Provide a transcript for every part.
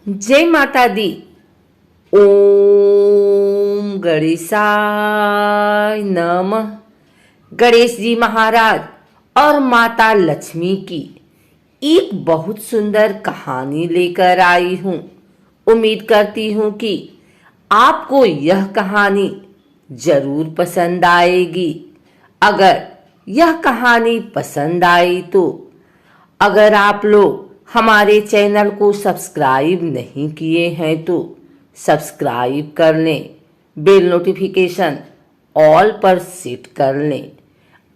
जय माता दी। ओम गणेशाय नमः। गणेश जी महाराज और माता लक्ष्मी की एक बहुत सुंदर कहानी लेकर आई हूँ। उम्मीद करती हूँ कि आपको यह कहानी जरूर पसंद आएगी। अगर यह कहानी पसंद आई तो अगर आप लोग हमारे चैनल को सब्सक्राइब नहीं किए हैं तो सब्सक्राइब कर लें, बेल नोटिफिकेशन ऑल पर सेट कर लें।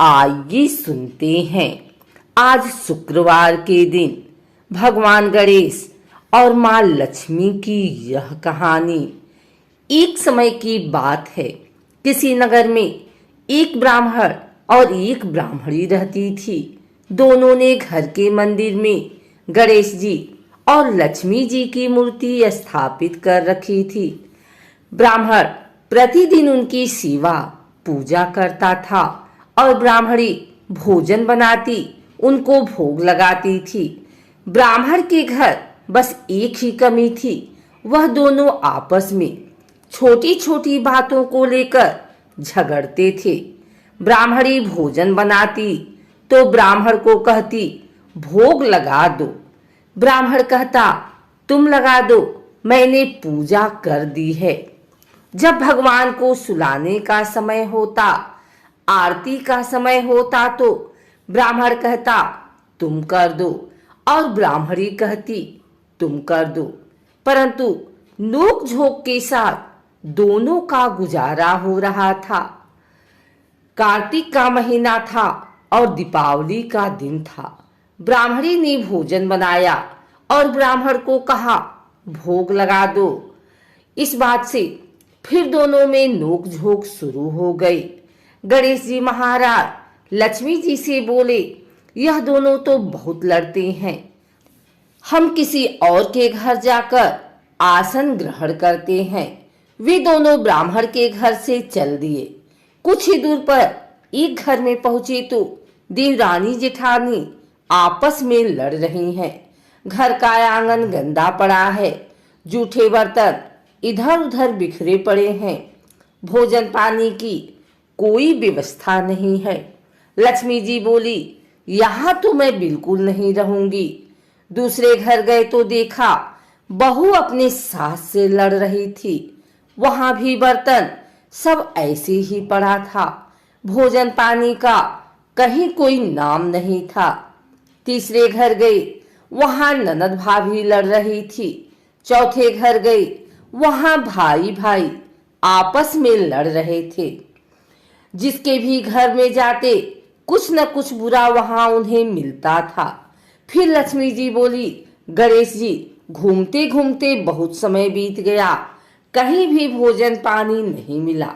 आइए सुनते हैं आज शुक्रवार के दिन भगवान गणेश और माँ लक्ष्मी की यह कहानी। एक समय की बात है, किसी नगर में एक ब्राह्मण और एक ब्राह्मणी रहती थी। दोनों ने घर के मंदिर में गणेश जी और लक्ष्मी जी की मूर्ति स्थापित कर रखी थी। ब्राह्मण प्रतिदिन उनकी सेवा पूजा करता था और ब्राह्मणी भोजन बनाती, उनको भोग लगाती थी। ब्राह्मण के घर बस एक ही कमी थी, वह दोनों आपस में छोटी छोटी बातों को लेकर झगड़ते थे। ब्राह्मणी भोजन बनाती तो ब्राह्मण को कहती भोग लगा दो। ब्राह्मण कहता तुम लगा दो, मैंने पूजा कर दी है। जब भगवान को सुलाने का समय होता, आरती का समय होता तो ब्राह्मण कहता तुम कर दो और ब्राह्मणी कहती तुम कर दो। परंतु नोक झोंक के साथ दोनों का गुजारा हो रहा था। कार्तिक का महीना था और दीपावली का दिन था। ब्राह्मणी ने भोजन बनाया और ब्राह्मण को कहा भोग लगा दो। इस बात से फिर दोनों में नोक झोंक शुरू हो गई। गणेश जी महाराज लक्ष्मी जी से बोले यह दोनों तो बहुत लड़ते हैं, हम किसी और के घर जाकर आसन ग्रहण करते हैं। वे दोनों ब्राह्मण के घर से चल दिए। कुछ ही दूर पर एक घर में पहुंचे तो देवरानी जेठानी आपस में लड़ रही हैं। घर का आंगन गंदा पड़ा है, जूठे बर्तन इधर उधर बिखरे पड़े हैं, भोजन पानी की कोई व्यवस्था नहीं है। लक्ष्मी जी बोली यहाँ तो मैं बिल्कुल नहीं रहूंगी। दूसरे घर गए तो देखा बहू अपने सास से लड़ रही थी। वहां भी बर्तन सब ऐसे ही पड़ा था, भोजन पानी का कहीं कोई नाम नहीं था। तीसरे घर गई, वहां ननद भाभी लड़ रही थी। चौथे घर गई, वहां भाई भाई आपस में लड़ रहे थे। जिसके भी घर में जाते कुछ न कुछ बुरा वहां उन्हें मिलता था। फिर लक्ष्मी जी बोली गणेश जी घूमते घूमते बहुत समय बीत गया, कहीं भी भोजन पानी नहीं मिला,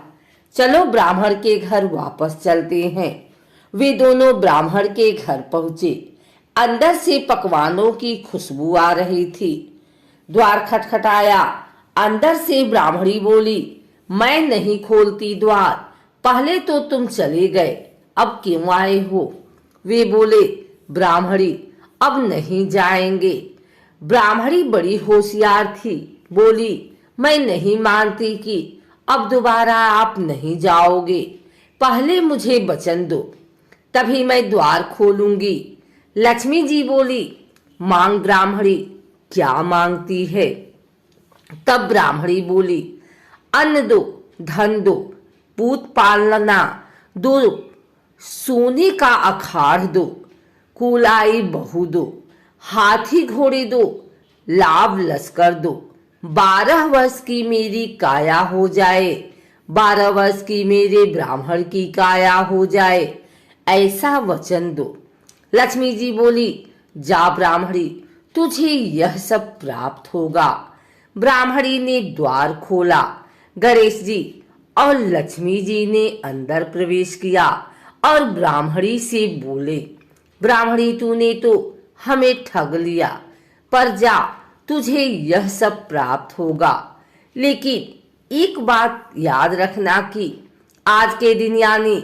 चलो ब्राह्मण के घर वापस चलते हैं। वे दोनों ब्राह्मण के घर पहुंचे। अंदर से पकवानों की खुशबू आ रही थी। द्वार खटखटाया। अंदर से ब्राह्मणी बोली मैं नहीं खोलती द्वार, पहले तो तुम चले गए, अब क्यों आए हो? वे बोले ब्राह्मणी अब नहीं जाएंगे। ब्राह्मणी बड़ी होशियार थी, बोली मैं नहीं मानती कि अब दोबारा आप नहीं जाओगे, पहले मुझे वचन दो तभी मैं द्वार खोलूंगी। लक्ष्मी जी बोली मांग ब्राह्मणी, क्या मांगती है? तब ब्राह्मणी बोली अन्न दो, धन दो, पूत पालना दो, सोने का अखाड़ दो, कुलाई बहू दो, हाथी घोड़े दो, लाभ लश्कर दो, 12 वर्ष की मेरी काया हो जाए, 12 वर्ष की मेरे ब्राह्मण की काया हो जाए, ऐसा वचन दो। लक्ष्मी जी बोली जा ब्राह्मणी, तुझे यह सब प्राप्त होगा। ब्राह्मणी ने द्वार खोला। गणेश जी और लक्ष्मी जी ने अंदर प्रवेश किया और ब्राह्मणी से बोले ब्राह्मणी तूने तो हमें ठग लिया, पर जा तुझे यह सब प्राप्त होगा। लेकिन एक बात याद रखना कि आज के दिन यानी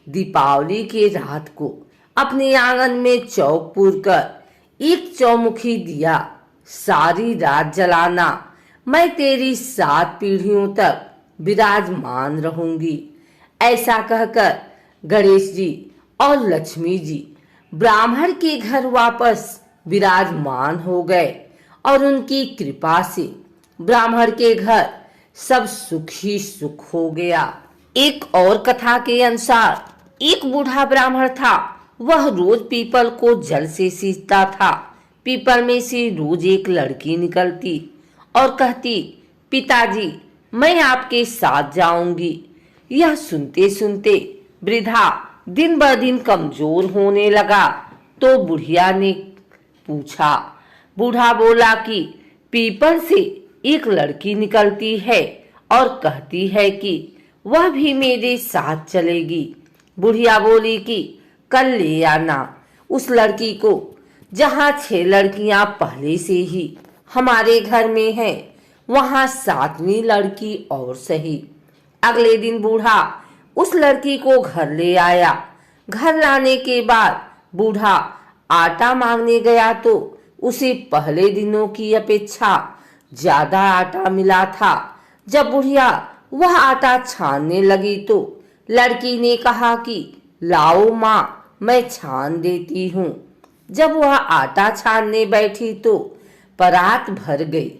दीपावली के रात को अपने आंगन में चौक पूर कर एक चौमुखी दिया सारी रात जलाना, मैं तेरी 7 पीढ़ियों तक विराजमान रहूंगी। ऐसा कहकर गणेश जी और लक्ष्मी जी ब्राह्मण के घर वापस विराजमान हो गए और उनकी कृपा से ब्राह्मण के घर सब सुख ही सुख हो गया। एक और कथा के अनुसार एक बूढ़ा ब्राह्मण था। वह रोज पीपल को जल से सींचता था। पीपल में से रोज एक लड़की निकलती और कहती, पिताजी मैं आपके साथ जाऊंगी। यह सुनते सुनते वृद्धा दिन ब दिन कमजोर होने लगा। तो बुढ़िया ने पूछा। बूढ़ा बोला कि पीपल से एक लड़की निकलती है और कहती है कि वह भी मेरे साथ चलेगी। बुढ़िया बोली कि कल ले आना उस लड़की को। जहाँ 6 लड़कियां पहले से ही हमारे घर में हैं, वहाँ 7वीं लड़की और सही। अगले दिन बूढ़ा उस लड़की को घर ले आया। घर लाने के बाद बूढ़ा आटा मांगने गया तो उसे पहले दिनों की अपेक्षा ज्यादा आटा मिला था। जब बुढ़िया वह आटा छानने लगी तो लड़की ने कहा कि लाओ माँ, मैं छान देती हूँ। जब वह आटा छानने बैठी तो परात भर गई।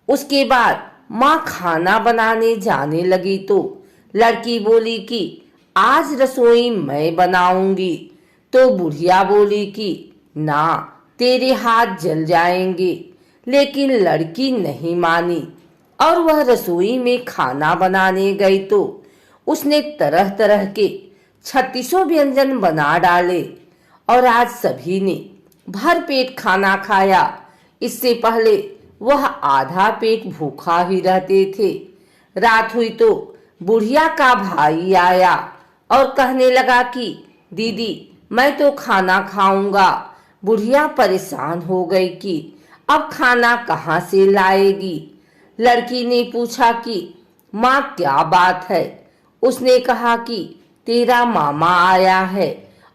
उसके बाद माँ खाना बनाने जाने लगी तो लड़की बोली कि आज रसोई मैं बनाऊंगी। तो बुढ़िया बोली कि ना, तेरे हाथ जल जाएंगे। लेकिन लड़की नहीं मानी और वह रसोई में खाना बनाने गई तो उसने तरह तरह के 36 व्यंजन बना डाले और आज सभी ने भर पेट खाना खाया। इससे पहले वह आधा पेट भूखा ही रहते थे। रात हुई तो बुढ़िया का भाई आया और कहने लगा कि दीदी मैं तो खाना खाऊंगा। बुढ़िया परेशान हो गई कि अब खाना कहाँ से लाएगी। लड़की ने पूछा कि माँ क्या बात है। उसने कहा कि तेरा मामा आया है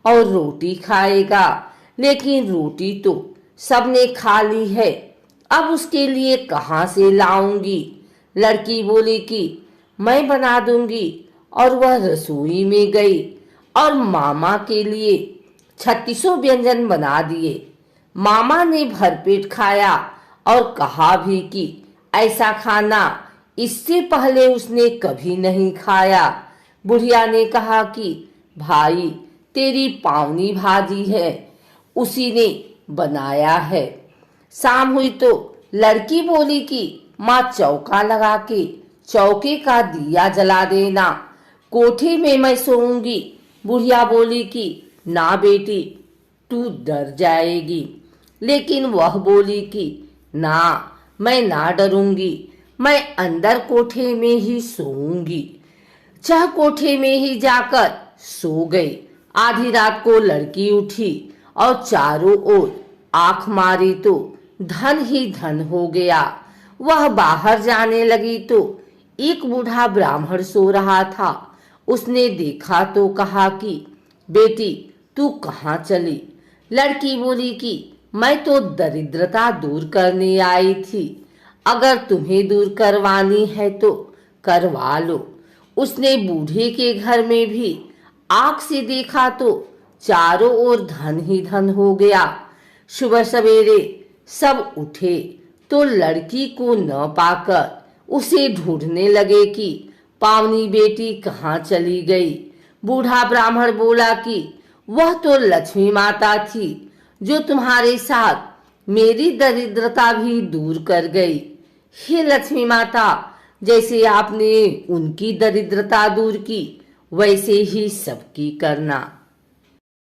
और रोटी खाएगा, लेकिन रोटी तो सबने खा ली है, अब उसके लिए कहाँ से लाऊंगी। लड़की बोली कि मैं बना दूंगी और वह रसोई में गई और मामा के लिए 36 व्यंजन बना दिए। मामा ने भरपेट खाया और कहा भी कि ऐसा खाना इससे पहले उसने कभी नहीं खाया। बुढ़िया ने कहा कि भाई तेरी पावनी भाजी है, उसी ने बनाया है। शाम हुई तो लड़की बोली कि माँ चौका लगा के चौके का दिया जला देना, कोठे में मैं सोऊंगी। बुढ़िया बोली कि ना बेटी, तू डर जाएगी। लेकिन वह बोली कि ना, मैं ना डरूंगी, मैं अंदर कोठे में ही सोऊंगी। चाह कोठे में ही जाकर सो गई। आधी रात को लड़की उठी और चारों ओर आंख मारी तो धन ही धन हो गया। वह बाहर जाने लगी तो एक बूढ़ा ब्राह्मण सो रहा था। उसने देखा तो कहा कि बेटी तू कहाँ चली। लड़की बोली कि मैं तो दरिद्रता दूर करने आई थी, अगर तुम्हें दूर करवानी है तो करवा लो। उसने बूढ़े के घर में भी आंख से देखा तो चारों ओर धन ही धन हो गया। सुबह सवेरे सब उठे तो लड़की को न पाकर उसे ढूंढने लगे कि पावनी बेटी कहाँ चली गई। बूढ़ा ब्राह्मण बोला कि वह तो लक्ष्मी माता थी जो तुम्हारे साथ मेरी दरिद्रता भी दूर कर गई। हे लक्ष्मी माता, जैसे आपने उनकी दरिद्रता दूर की वैसे ही सबकी करना।